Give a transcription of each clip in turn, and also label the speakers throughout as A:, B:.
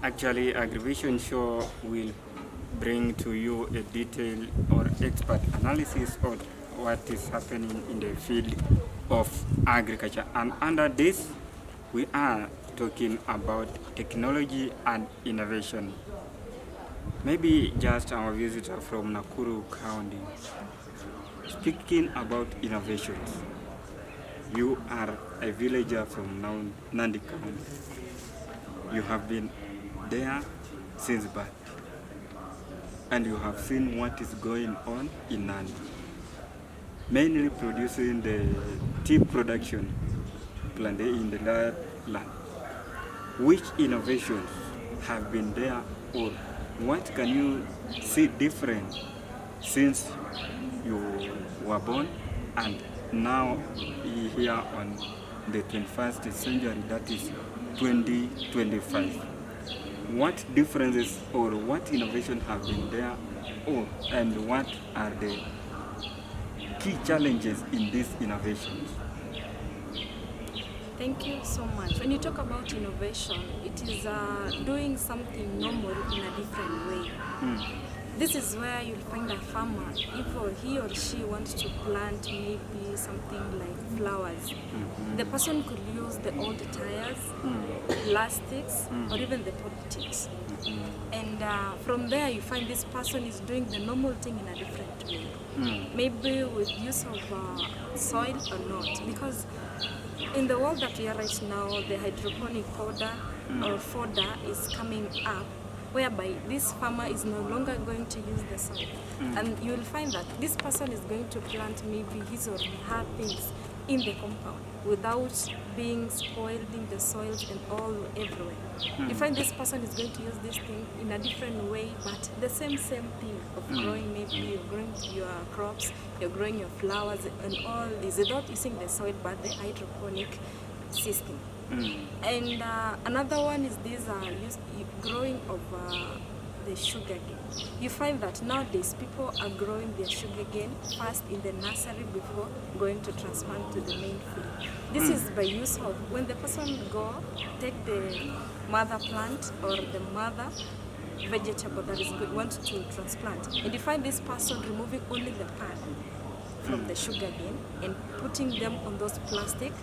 A: Actually, Agrivision Show will bring to you a detailed or expert analysis of what is happening in the field of agriculture. And under this, we are talking about technology and innovation. Maybe just our visitor from Nakuru County. Speaking about innovations, you are a villager from Nandi County. You have been there since birth, and you have seen what is going on in Nandi, mainly producing the tea production planted in the land. Which innovations have been there, or what can you see different since you were born and now here on the 21st century, that is 2025? What differences or what innovation have been there, and what are the key challenges in these innovations?
B: Thank you so much. When you talk about innovation, it is doing something normal in a different way. This is where you'll find a farmer, if he or she wants to plant maybe something like flowers, the person could use the old tires, plastics, or even the politics. And from there you find this person is doing the normal thing in a different way. Maybe with use of soil or not. Because in the world that we are right now, the hydroponic powder or fodder is coming up, whereby this farmer is no longer going to use the soil. And you will find that this person is going to plant maybe his or her things in the compound without being spoiled in the soils and all everywhere. You find this person is going to use this thing in a different way, but the same thing of growing, maybe you're growing your crops, you're growing your flowers and all is without using the soil but the hydroponic system. And another one is this growing of the sugar cane. You find that nowadays people are growing their sugar cane first in the nursery before going to transplant to the main field. This is by use of when the person take the mother plant or the mother vegetable that is want to transplant, and you find this person removing only the pad from the sugar cane and putting them on those plastics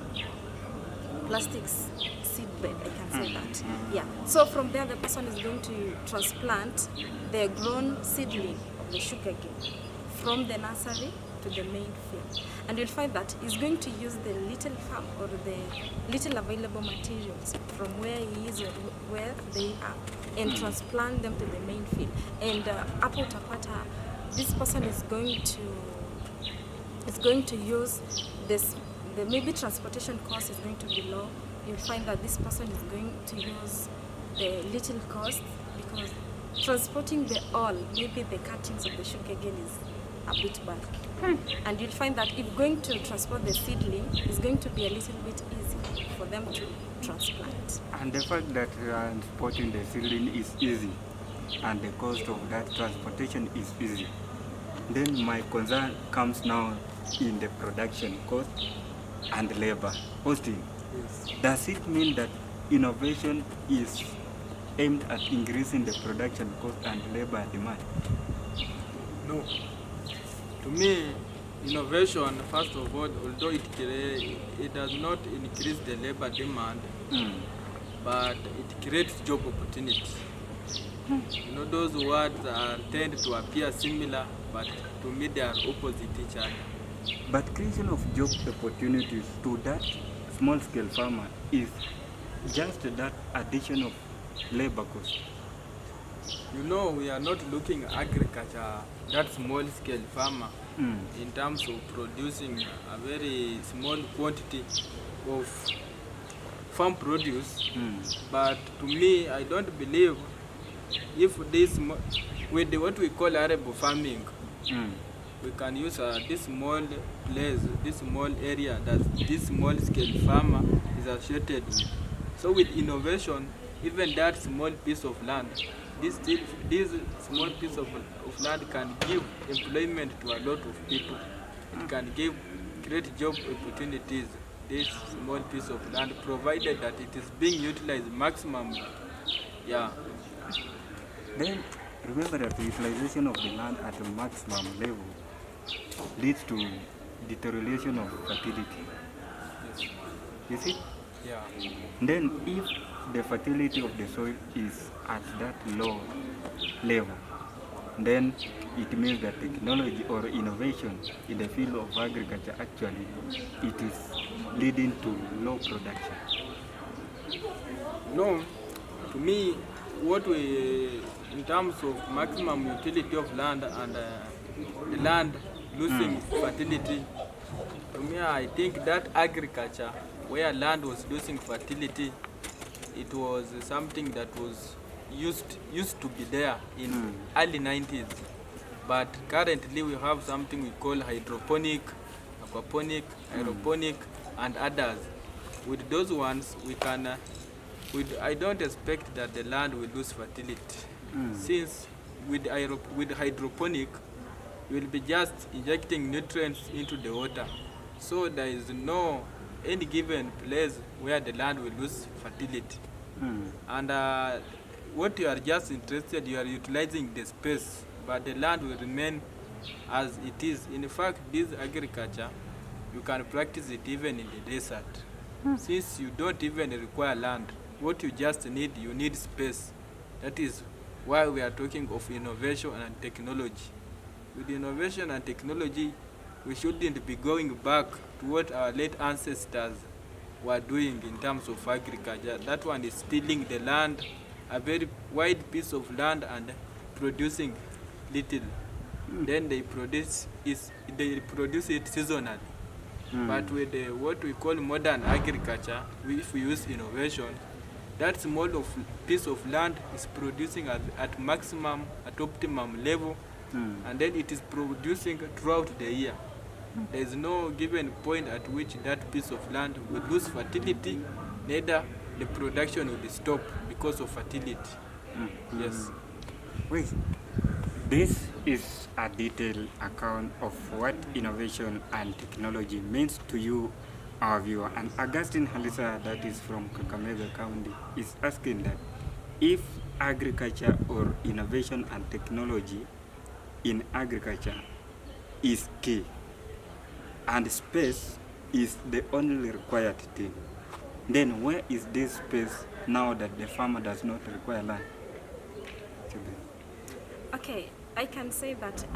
B: seed bed, I can say that. Yeah. So from there the person is going to transplant the grown seedling of the sugar cane from the nursery to the main field. And you'll find that he's going to use the little farm or the little available materials from where he is or where they are and transplant them to the main field. And hapo utapata this person is going to use this. The maybe transportation cost is going to be low. You'll find that this person is going to use the little cost because transporting the all, maybe the cuttings of the sugar cane is a bit bulky. And you'll find that if going to transport the seedling is going to be a little bit easy for them to transplant.
A: And the fact that transporting the seedling is easy and the cost of that transportation is easy, then my concern comes now in the production cost and labor costing. Does it mean that innovation is aimed at increasing the production cost and labor demand?
C: No. To me, innovation, first of all, although it does not increase the labor demand, but it creates job opportunities. You know, those words tend to appear similar, but to me they are opposite each other.
A: But creation of job opportunities to that small-scale farmer is just that addition of labor cost.
C: You know, we are not looking at agriculture, that small-scale farmer, in terms of producing a very small quantity of farm produce. But to me, I don't believe if this, with what we call arable farming, we can use this small place, this small area that this small scale farmer is associated with. So with innovation, even that small piece of land, this small piece of land can give employment to a lot of people. It can create job opportunities, this small piece of land, provided that it is being utilized maximum Yeah.
A: Then remember that the utilization of the land at a maximum level leads to deterioration of fertility.
C: Yes.
A: You see?
C: Yeah.
A: Then if the fertility of the soil is at that low level, then it means that technology or innovation in the field of agriculture actually it is leading to low production.
C: No, to me, what we, in terms of maximum utility of land and the land losing fertility, to me, I think that agriculture, where land was losing fertility, it was something that was used to be there in early 90s. But currently we have something we call hydroponic, aquaponic, aeroponic, and others. With those ones, we can, I don't expect that the land will lose fertility. Since with hydroponic, we will be just injecting nutrients into the water. So there is no any given place where the land will lose fertility. And what you are just interested, you are utilizing the space, but the land will remain as it is. In fact, this agriculture, you can practice it even in the desert. Since you don't even require land, what you just need, you need space. That is why we are talking of innovation and technology. With innovation and technology, we shouldn't be going back to what our late ancestors were doing in terms of agriculture. That one is stealing the land, a very wide piece of land, and producing little. Then they produce it seasonally. But with what we call modern agriculture, if we use innovation, that small piece of land is producing at maximum, at optimum level, and then it is producing throughout the year. There is no given point at which that piece of land will lose fertility, neither the production will stop because of fertility. Yes.
A: Wait, this is a detailed account of what innovation and technology means to you, our viewer. And Augustine Halisa, that is from Kakamega County, is asking that if agriculture or innovation and technology in agriculture is key, and space is the only required thing, then where is this space now that the farmer does not require land?
B: Okay, I can say that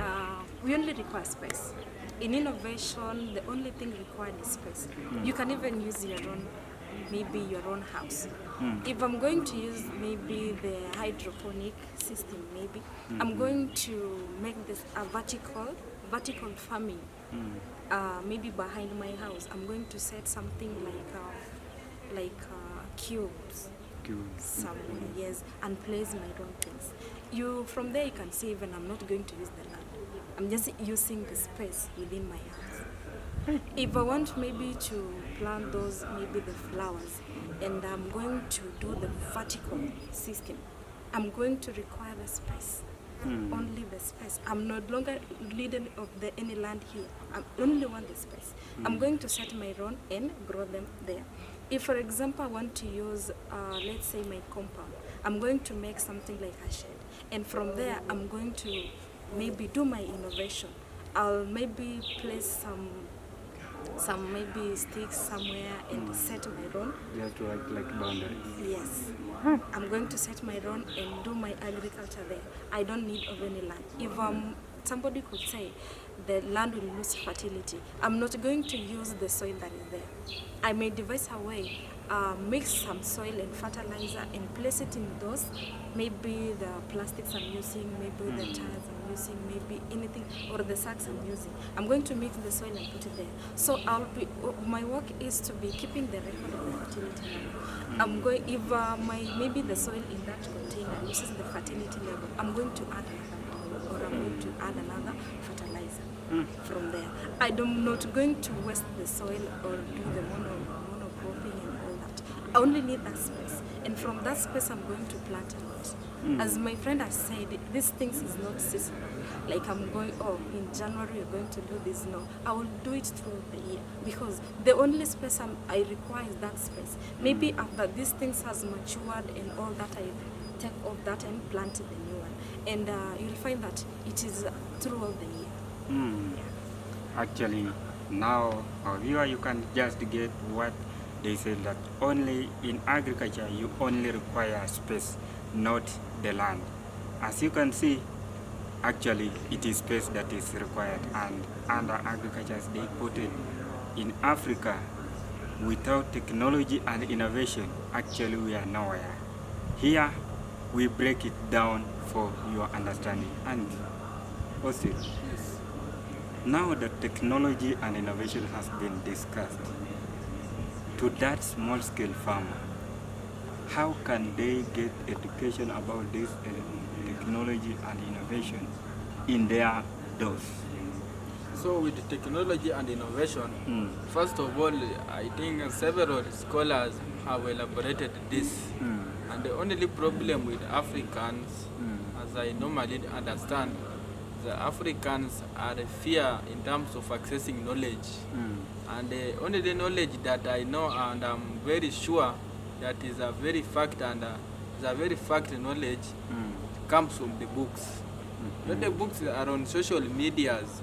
B: we only require space. In innovation, the only thing required is space. You can even use your own, maybe your own house. If I'm going to use maybe the hydroponic system, maybe I'm going to make this a vertical farming. Maybe behind my house, I'm going to set something like cubes. Somewhere, yes, and place my own things. From there you can see even I'm not going to use the land. I'm just using the space within my house. If I want maybe to plant those, maybe the flowers, and I'm going to do the vertical system, I'm going to require the space. Only the space. I'm no longer needing of any land here. I only want the space. I'm going to set my own and grow them there. If, for example, I want to use, let's say, my compound, I'm going to make something like a shed. And from there, I'm going to maybe do my innovation. I'll maybe place some maybe sticks somewhere and set my own.
A: You have to act like boundaries.
B: Yes. I'm going to set my own and do my agriculture there. I don't need of any land. If somebody could say the land will lose fertility, I'm not going to use the soil that is there. I may devise a way, mix some soil and fertilizer and place it in those, maybe the plastics I'm using, maybe the tires I'm using, maybe anything, or the sacks I'm using. I'm going to mix the soil and put it there. So my work is to be keeping the record of the fertility level. Maybe the soil in that container loses the fertility level, I'm going to add another, or I'm going to add another fertilizer from there. I'm not going to waste the soil or do the monocropping and all that. I only need that space, and from that space I'm going to plant a lot. As my friend has said, these things is not seasonal. Like I'm going, in January you're going to do this. No, I will do it throughout the year, because the only space I require is that space. Maybe after these things has matured and all that, take off that and plant the new one. And you'll find that it is throughout the year.
A: Mm. Actually, now, our viewer, you can just get what they say, that only in agriculture you only require space, not the land. As you can see, actually it is space that is required, and under agriculture, as they put it, in Africa, without technology and innovation, actually we are nowhere. Here, we break it down for your understanding. And also, now that technology and innovation has been discussed, to that small-scale farmer, how can they get education about this technology and innovation in their doors?
C: So with technology and innovation, first of all, I think several scholars have elaborated this. And the only problem with Africans, as I normally understand, the Africans are fear in terms of accessing knowledge. And the only knowledge that I know, and I'm very sure that is a very fact, and is a very fact knowledge, comes from the books. Not the books are on social medias.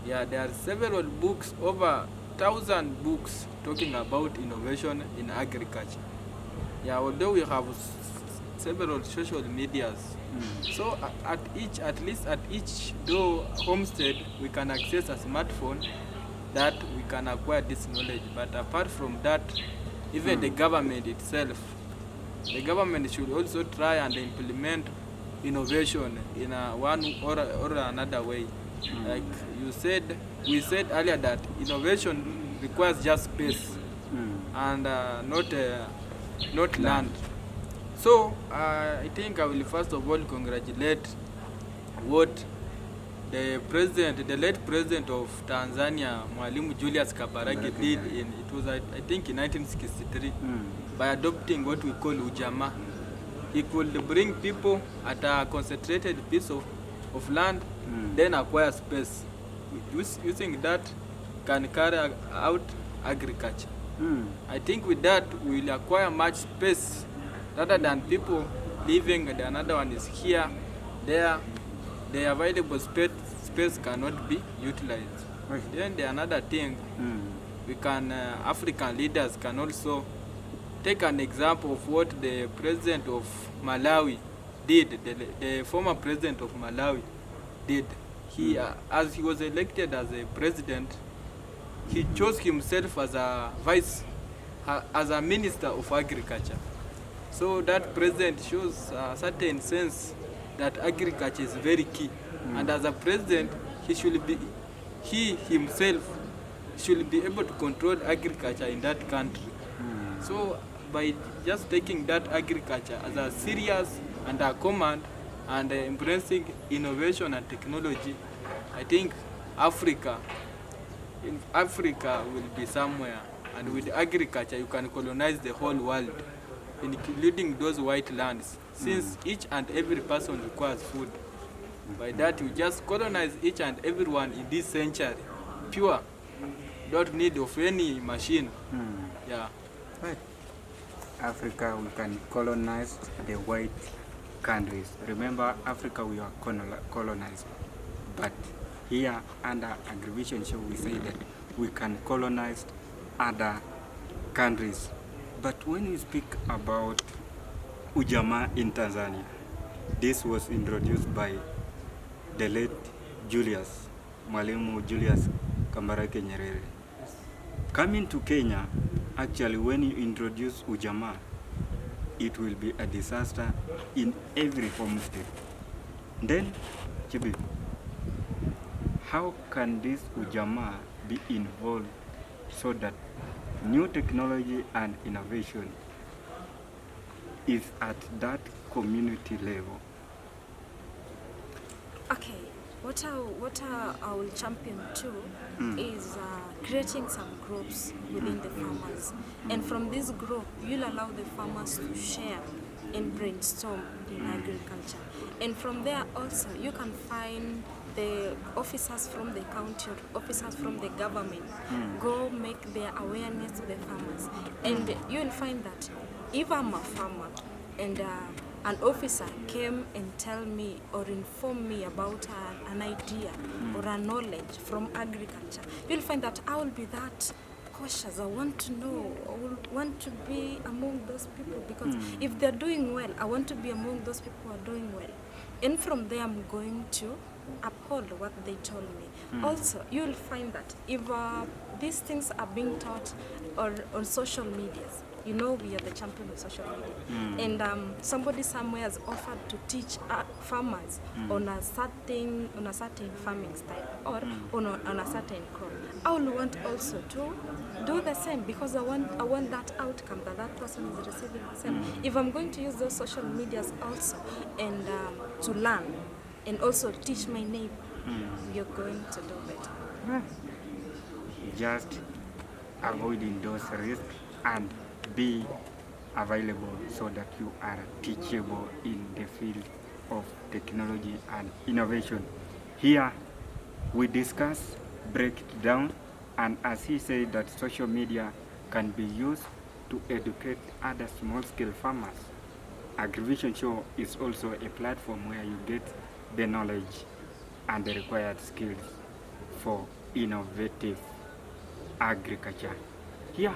C: Yeah, there are several books, over 1,000 books talking about innovation in agriculture. Yeah, although we have several social medias, so at least at each door homestead, we can access a smartphone that we can acquire this knowledge. But apart from that, even the government itself, the government should also try and implement innovation in one or another way. Like we said earlier that innovation requires just space and not land. So I think I will first of all congratulate what the late president of Tanzania, Mwalimu Julius Kambarage, did I think in 1963 by adopting what we call ujamaa. He could bring people at a concentrated piece of land, then acquire space. Using that can carry out agriculture. I think with that we will acquire much space rather than people living, the another one is here, there, the available space cannot be utilized. Then the another thing, we can African leaders can also take an example of what the president of Malawi did, the former president of Malawi did. He, as he was elected as a president, he chose himself as a minister of agriculture. So that president shows a certain sense that agriculture is very key. And as a president, he himself should be able to control agriculture in that country. So by just taking that agriculture as a serious and a command and embracing innovation and technology, I think Africa will be somewhere. And with agriculture, you can colonize the whole world, including those white lands, since each and every person requires food. By that, you just colonize each and everyone in this century, pure, don't need of any machine. Yeah.
A: Right. Africa, we can colonize the white countries. Remember, Africa, we are colonized. But here, under Agrivision Show, we say that we can colonize other countries. But when we speak about ujamaa in Tanzania, this was introduced by the late Mwalimu Julius Kambarage Nyerere. Coming to Kenya, actually when you introduce ujamaa, it will be a disaster in every homestead. Then, Chibi, how can this ujamaa be involved so that new technology and innovation is at that community level?
B: Okay, what I will champion too is creating some groups within the farmers. And from this group, you'll allow the farmers to share and brainstorm in agriculture. And from there also, you can find the officers from the county or officers from the government go make their awareness to the farmers. And you will find that if I'm a farmer and an officer came and tell me or inform me about an idea or a knowledge from agriculture, you'll find that I will be that cautious. I want to know, I will want to be among those people, because if they're doing well, I want to be among those people who are doing well. And from there, I'm going to uphold what they told me. Also, you'll find that if these things are being taught or on social medias, you know we are the champion of social media, and somebody somewhere has offered to teach farmers on a certain farming style or on a certain crop. I will want also to do the same, because I want that outcome that person is receiving the same. If I'm going to use those social medias also and to learn and also teach my neighbor, you're going to do better.
A: Just avoiding those risks and be available so that you are teachable in the field of technology and innovation. Here we discuss, break it down, and as he said that social media can be used to educate other small-scale farmers. AgriVision Show is also a platform where you get the knowledge and the required skills for innovative agriculture. Here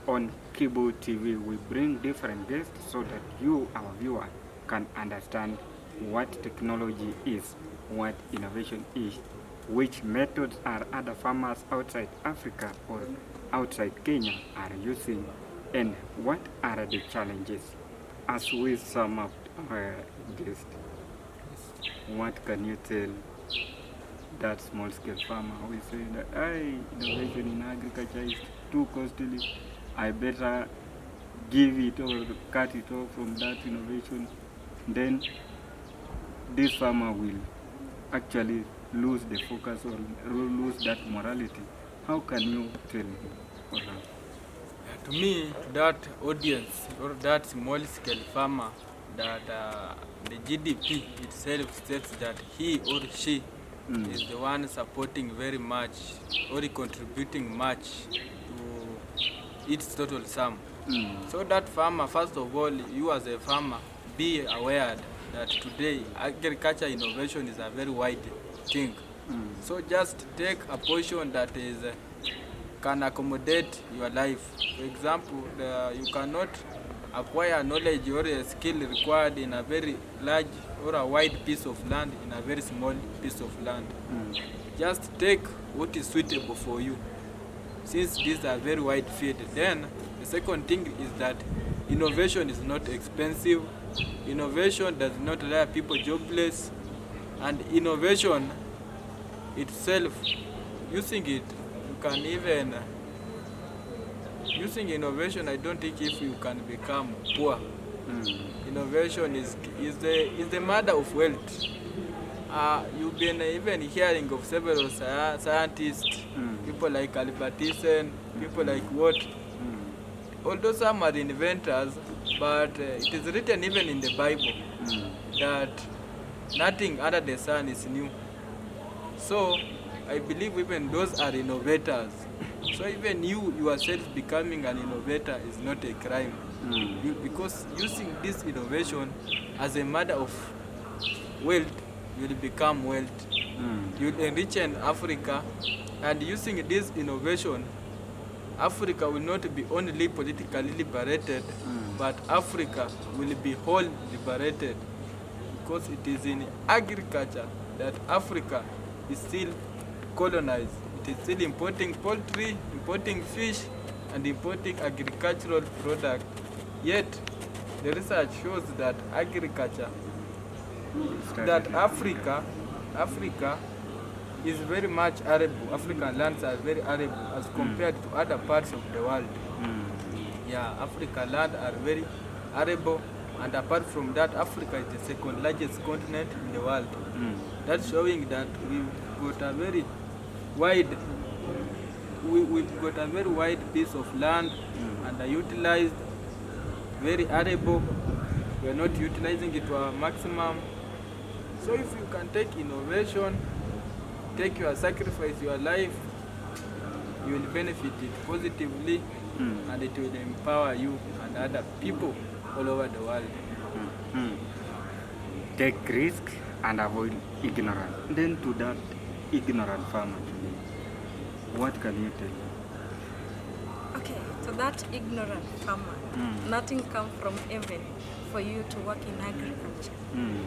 A: on Kibu TV, we bring different guests so that you, our viewer, can understand what technology is, what innovation is, which methods are other farmers outside Africa or outside Kenya are using, and what are the challenges. As we sum up our guest, what can you tell that small-scale farmer who is saying that innovation in agriculture is too costly, I better give it or cut it off from that innovation? Then this farmer will actually lose the focus or lose that morality. How can you tell for her?
C: To me, that audience or that small-scale farmer, that the GDP itself states that he or she is the one supporting very much or contributing much to its total sum. So that farmer, first of all, you as a farmer, be aware that today agriculture innovation is a very wide thing. So just take a portion that is can accommodate your life. For example, you cannot acquire knowledge or a skill required in a very large or a wide piece of land in a very small piece of land. Just take what is suitable for you, since these are very wide field. Then the second thing is that innovation is not expensive. Innovation does not render people jobless, and innovation itself, using it, you can even using innovation, I don't think if you can become poor. Innovation is the mother of wealth. You've been even hearing of several scientists, people like Albert Einstein, people like Watt. Although some are inventors, but it is written even in the Bible that nothing under the sun is new. So I believe even those are innovators. So even you yourself becoming an innovator is not a crime. Because using this innovation as a matter of wealth, you will become wealth. You will enrich Africa, and using this innovation, Africa will not be only politically liberated, but Africa will be whole liberated, because it is in agriculture that Africa is still colonized. It is still importing poultry, importing fish, and importing agricultural products. Yet, the research shows that agriculture, that Africa is very much arable. African lands are very arable as compared to other parts of the world. Yeah, African land are very arable, and apart from that, Africa is the second largest continent in the world. That's showing that we've got a very wide piece of land, underutilized, very arable. We're not utilizing it to our maximum. So if you can take innovation, take your sacrifice, your life, you will benefit it positively, and it will empower you and other people all over the world.
A: take risk and avoid ignorance. Then to that ignorant farmer today, what can you tell?
B: Okay, to that ignorant farmer, nothing comes from heaven for you to work in agriculture.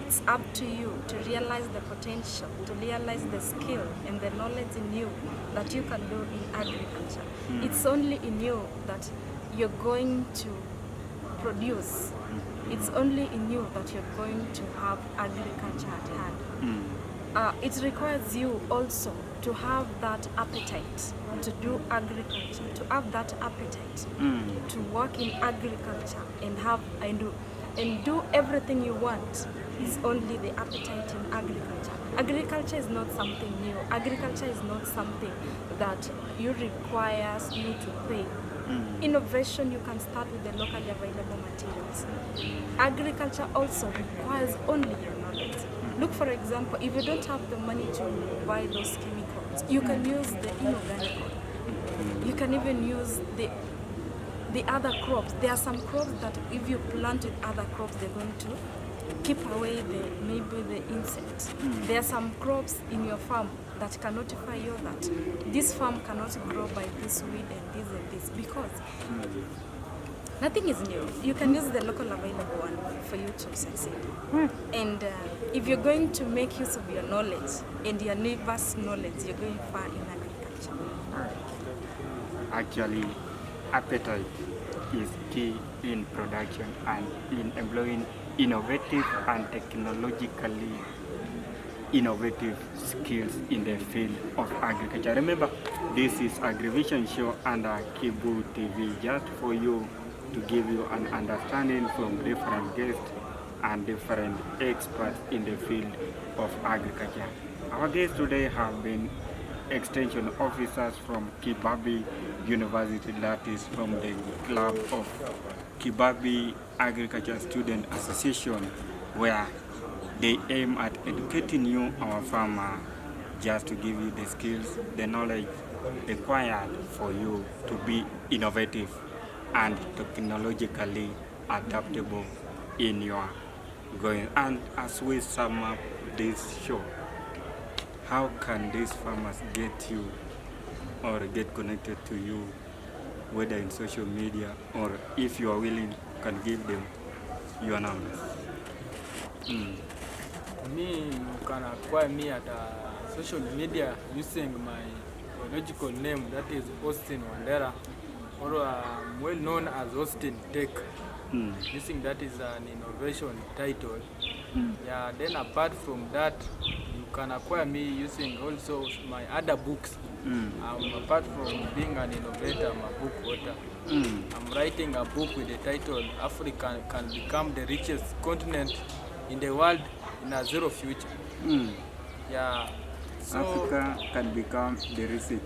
B: It's up to you to realize the potential, to realize the skill and the knowledge in you that you can do in agriculture. It's only in you that you're going to produce. It's only in you that you're going to have agriculture at hand. It requires you also to have that appetite to do agriculture, to have that appetite to work in agriculture and do everything you want. Is only the appetite in agriculture. Agriculture is not something new. Agriculture is not something that requires you to pay. Innovation, you can start with the locally available materials. Agriculture also requires only your knowledge. Look, for example, if you don't have the money to buy those chemicals, you can use the inorganic one. You can even use the other crops. There are some crops that if you plant with other crops, they're going to keep away maybe the insects. There are some crops in your farm that can notify you that this farm cannot grow by this weed and this because nothing is new. You can use the local available one for you to succeed. And if you're going to make use of your knowledge and your neighbor's knowledge, you're going far in agriculture.
A: Actually, appetite is key in production and in employing innovative and technologically innovative skills in the field of agriculture. Remember, this is AgriVision show under Kibu TV, just for you to give you an understanding from different guests and different experts in the field of agriculture. Our guests today have been extension officers from Kibabi University, that is from the club of Kibabi Agriculture Student Association, where they aim at educating you, our farmer, just to give you the skills, the knowledge required for you to be innovative and technologically adaptable in your going. And as we sum up this show, how can these farmers get you or get connected to you, whether in social media or if you are willing, can give them your numbers?
C: Me, you can acquire me at social media using my biological name, that is Austin Wandera, or I'm well known as Austin Tech. Using that is an innovation title. Yeah, then apart from that, you can acquire me using also my other books. Apart from being an innovator, I'm a book author. I'm writing a book with the title Africa Can Become the Richest Continent in the World in a Zero Future. Yeah. So
A: Africa can become the
C: richest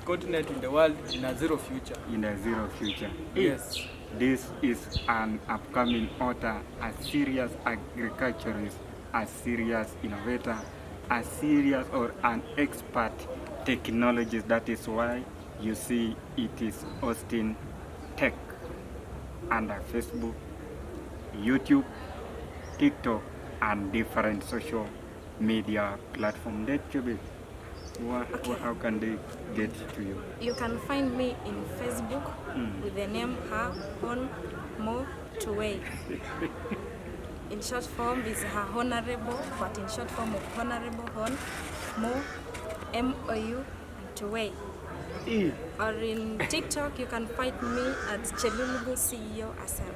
C: continent in the world in a zero future.
A: In a zero future.
C: Yes.
A: This is an upcoming author, a serious agriculturist, a serious innovator, a serious or an expert technologist. That is why you see it is Austin Tech under Facebook, YouTube, TikTok, and different social media platforms. How can they get to you?
B: You can find me in Facebook with the name Ha Hon Mo Tuwei. In short form is Ha Honorable, but in short form of Honorable Hon Mo MOU Tuwei. Or in TikTok, you can find me at Chelulubu CEO Asaf.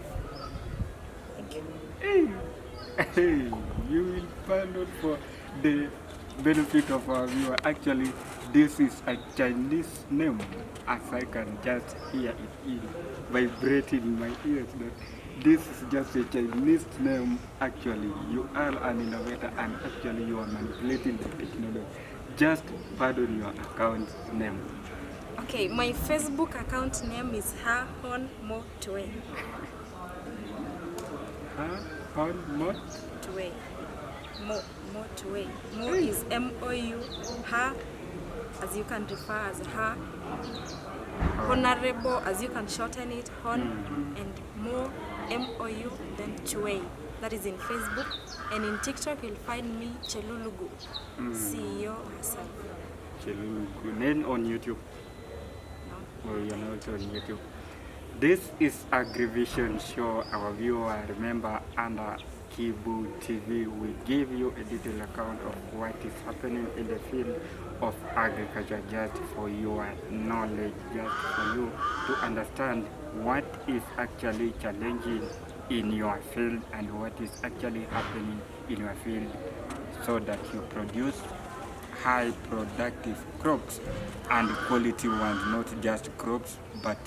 B: Thank you.
A: You will find out for the benefit of our viewer. Actually, this is a Chinese name, as I can just hear it vibrating in my ears. That this is just a Chinese name. Actually, you are an innovator, and actually you are manipulating the technology. Just pardon your account name.
B: Okay, my Facebook account name is Ha Hon Mo Tuwei.
A: Ha Hon Mo
B: Tuwei. Mo Tuwei. Mo is MOU. Ha, as you can refer as Ha. Honorable, as you can shorten it, Hon, and Mo MOU, then Tuwei. that is in Facebook, and in TikTok you'll find me Chelulugu, CEO herself.
A: Chelulugu. Then on YouTube.
B: No.
A: Oh, you're not on YouTube. This is Agrivision Show. Our viewer, remember, under Kibu TV, we give you a detailed account of what is happening in the field of agriculture, just for your knowledge, just for you to understand what is actually challenging in your field and what is actually happening in your field, so that you produce high productive crops and quality ones, not just crops, but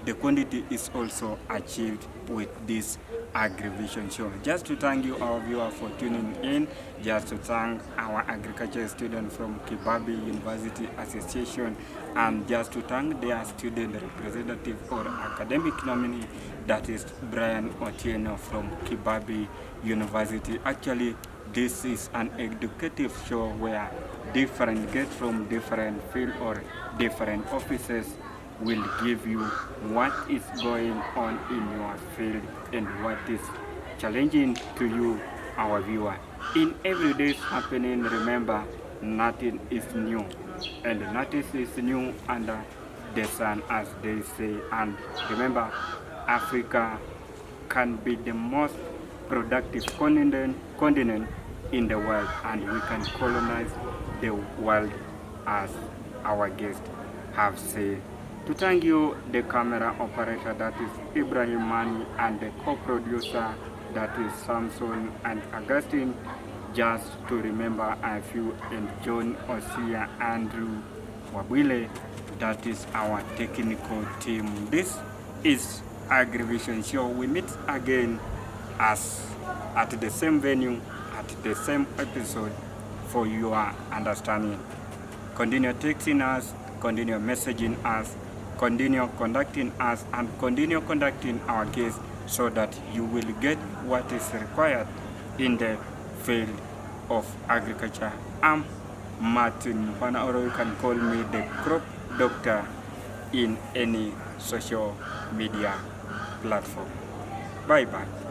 A: the quantity is also achieved with this Agrivision Show. Just to thank you, our viewer, for tuning in. Just to thank our agriculture students from Kibabi University Association, and just to thank their student representative or academic nominee, that is Brian Otieno from Kibabi University. Actually, this is an educative show where different guests from different field or different offices will give you what is going on in your field and what is challenging to you, our viewer. In everyday's happening, remember, nothing is new, and nothing is new under the sun, as they say. And remember, Africa can be the most productive continent in the world, and we can colonize the world, as our guests have said. To thank you, the camera operator, that is Ibrahim Mani, and the co-producer, that is Samson and Augustine. Just to remember a few, and John Osia, Andrew Wabile, that is our technical team. This is Agrivision Show. We meet again as at the same venue, at the same episode, for your understanding. Continue texting us, continue messaging us, continue contacting us, and continue contacting our guests, so that you will get what is required in the field of agriculture. I'm Martin Mpana, or you can call me the crop doctor in any social media platform. Bye bye.